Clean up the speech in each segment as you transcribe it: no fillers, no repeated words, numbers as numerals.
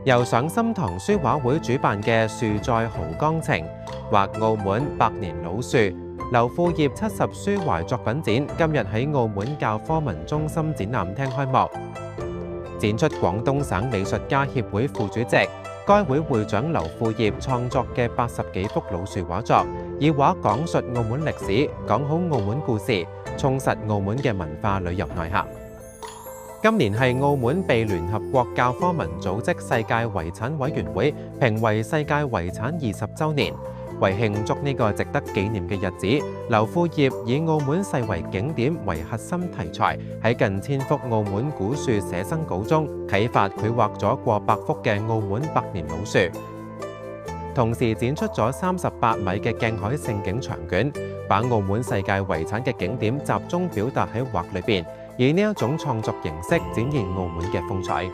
由上心堂書畫會主辦嘅樹在濠江情，畫澳門百年老樹劉富業70書懷作品展，今日喺澳門教科文中心展覽廳開幕，展出廣東省美術家協會副主席、該會會長劉富業創作嘅80幾幅老樹畫作，以畫講述澳門歷史，講好澳門故事，充實澳門嘅文化旅遊內涵。今年係澳門被聯合國教科文組織世界遺產委員會評為世界遺產20週年。為慶祝呢個值得紀念嘅日子，劉富業以澳門世遺景點為核心題材，喺近1000幅澳門古樹寫生稿中啟發繪畫咗過百幅嘅澳門百年老樹，同時展出咗38米嘅鏡海勝景長卷，把澳門世界遺產嘅景點集中表達喺畫裏邊，以呢一種創作形式展現澳門嘅風采。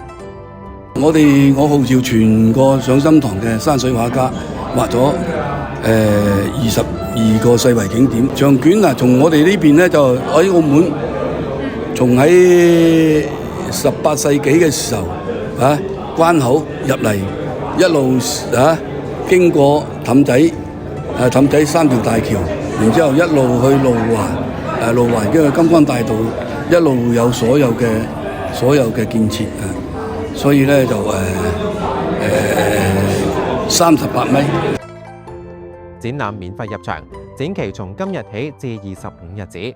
我號召全個上心堂嘅山水畫家畫咗22個世遺景點長卷啊！從我哋呢邊咧就喺澳門，從喺18世紀嘅時候關口入嚟，一路經過氹仔3條大橋，然之後一路去路環跟住金光大道，一路有所有嘅建設啊！所以咧就38米。展覽免費入場，展期從今日起至25日止。